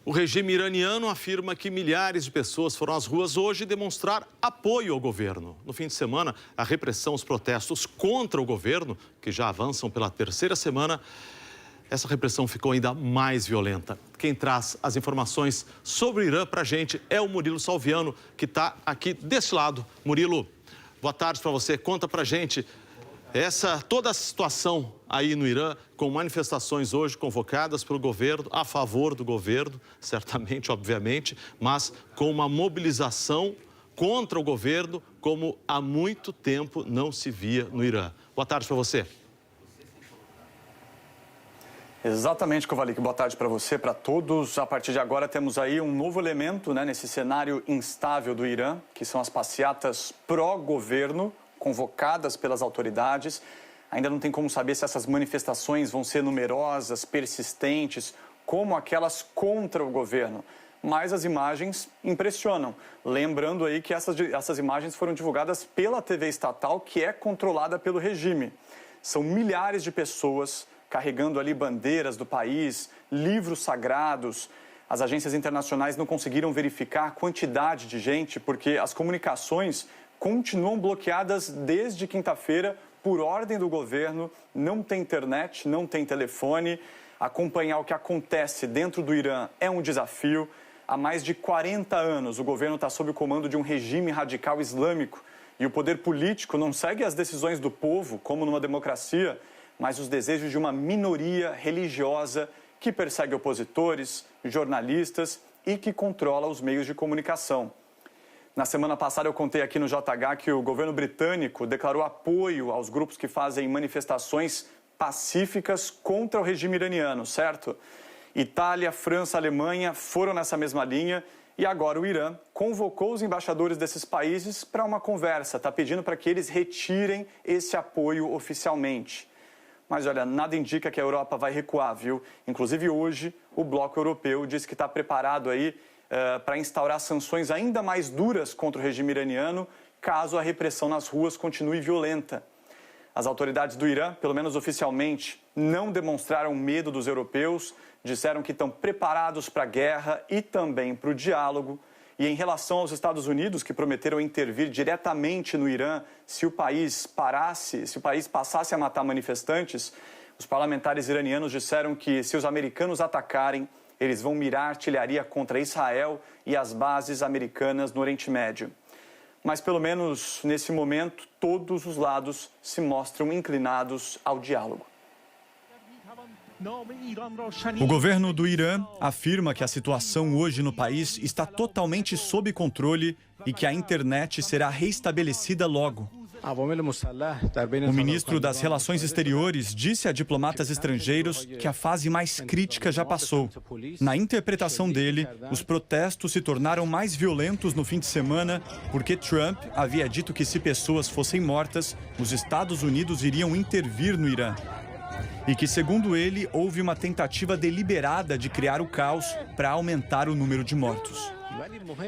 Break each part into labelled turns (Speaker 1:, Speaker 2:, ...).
Speaker 1: O regime iraniano afirma que milhares de pessoas foram às ruas hoje demonstrar apoio ao governo. No fim de semana, a repressão, os protestos contra o governo, que já avançam pela terceira semana, essa repressão ficou ainda mais violenta. Quem traz as informações sobre o Irã para a gente é o Murilo Salviano, que está aqui desse lado. Murilo, boa tarde para você. Conta para a gente toda a situação aí no Irã, com manifestações hoje convocadas pelo governo, a favor do governo, certamente, obviamente, mas com uma mobilização contra o governo, como há muito tempo não se via no Irã. Boa tarde para você.
Speaker 2: Exatamente, Kovalik. Boa tarde para você, para todos. A partir de agora temos aí um novo elemento, nesse cenário instável do Irã, que são as passeatas pró-governo, convocadas pelas autoridades. Ainda não tem como saber se essas manifestações vão ser numerosas, persistentes, como aquelas contra o governo. Mas as imagens impressionam. Lembrando aí que essas imagens foram divulgadas pela TV estatal, que é controlada pelo regime. São milhares de pessoas carregando ali bandeiras do país, livros sagrados. As agências internacionais não conseguiram verificar a quantidade de gente, porque as comunicações continuam bloqueadas desde quinta-feira por ordem do governo. Não tem internet, não tem telefone. Acompanhar o que acontece dentro do Irã é um desafio. Há mais de 40 anos, o governo está sob o comando de um regime radical islâmico. E o poder político não segue as decisões do povo, como numa democracia, mas os desejos de uma minoria religiosa que persegue opositores, jornalistas e que controla os meios de comunicação. Na semana passada eu contei aqui no JH que o governo britânico declarou apoio aos grupos que fazem manifestações pacíficas contra o regime iraniano, certo? Itália, França, Alemanha foram nessa mesma linha e agora o Irã convocou os embaixadores desses países para uma conversa, está pedindo para que eles retirem esse apoio oficialmente. Mas olha, nada indica que a Europa vai recuar, viu? Inclusive hoje o bloco europeu disse que está preparado aí para instaurar sanções ainda mais duras contra o regime iraniano, caso a repressão nas ruas continue violenta. As autoridades do Irã, pelo menos oficialmente, não demonstraram medo dos europeus, disseram que estão preparados para a guerra e também para o diálogo. E em relação aos Estados Unidos, que prometeram intervir diretamente no Irã se o país passasse a matar manifestantes, os parlamentares iranianos disseram que se os americanos atacarem, eles vão mirar artilharia contra Israel e as bases americanas no Oriente Médio. Mas, pelo menos nesse momento, todos os lados se mostram inclinados ao diálogo.
Speaker 3: O governo do Irã afirma que a situação hoje no país está totalmente sob controle e que a internet será reestabelecida logo. O ministro das Relações Exteriores disse a diplomatas estrangeiros que a fase mais crítica já passou. Na interpretação dele, os protestos se tornaram mais violentos no fim de semana porque Trump havia dito que se pessoas fossem mortas, os Estados Unidos iriam intervir no Irã. E que, segundo ele, houve uma tentativa deliberada de criar o caos para aumentar o número de mortos.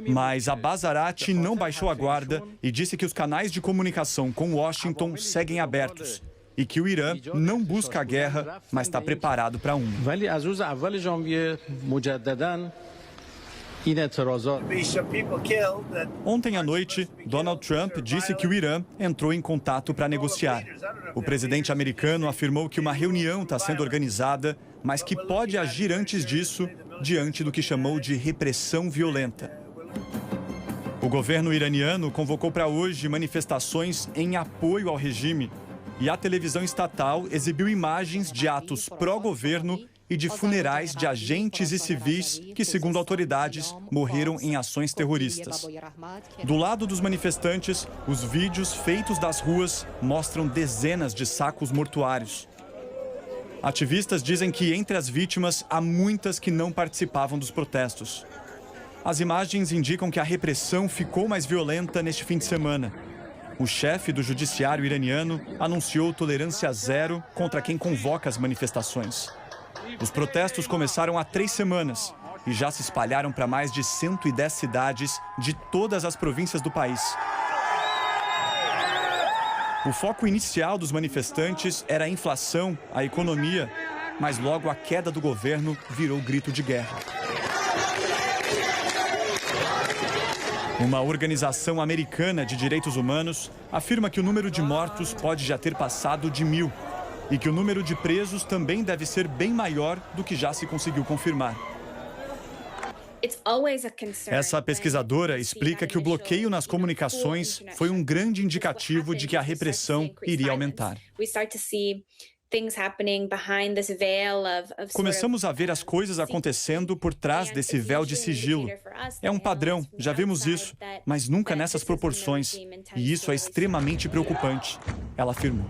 Speaker 3: Mas Abbas Araqchi não baixou a guarda e disse que os canais de comunicação com Washington seguem abertos e que o Irã não busca a guerra, mas está preparado para uma. Ontem à noite, Donald Trump disse que o Irã entrou em contato para negociar. O presidente americano afirmou que uma reunião está sendo organizada, mas que pode agir antes disso, diante do que chamou de repressão violenta. O governo iraniano convocou para hoje manifestações em apoio ao regime e a televisão estatal exibiu imagens de atos pró-governo e de funerais de agentes e civis que, segundo autoridades, morreram em ações terroristas. Do lado dos manifestantes, os vídeos feitos das ruas mostram dezenas de sacos mortuários. Ativistas dizem que entre as vítimas há muitas que não participavam dos protestos. As imagens indicam que a repressão ficou mais violenta neste fim de semana. O chefe do judiciário iraniano anunciou tolerância zero contra quem convoca as manifestações. Os protestos começaram há 3 semanas e já se espalharam para mais de 110 cidades de todas as províncias do país. O foco inicial dos manifestantes era a inflação, a economia, mas logo a queda do governo virou grito de guerra. Uma organização americana de direitos humanos afirma que o número de mortos pode já ter passado de 1.000 e que o número de presos também deve ser bem maior do que já se conseguiu confirmar. Essa pesquisadora explica que o bloqueio nas comunicações foi um grande indicativo de que a repressão iria aumentar. Começamos a ver as coisas acontecendo por trás desse véu de sigilo. É um padrão, já vimos isso, mas nunca nessas proporções. E isso é extremamente preocupante, ela afirmou.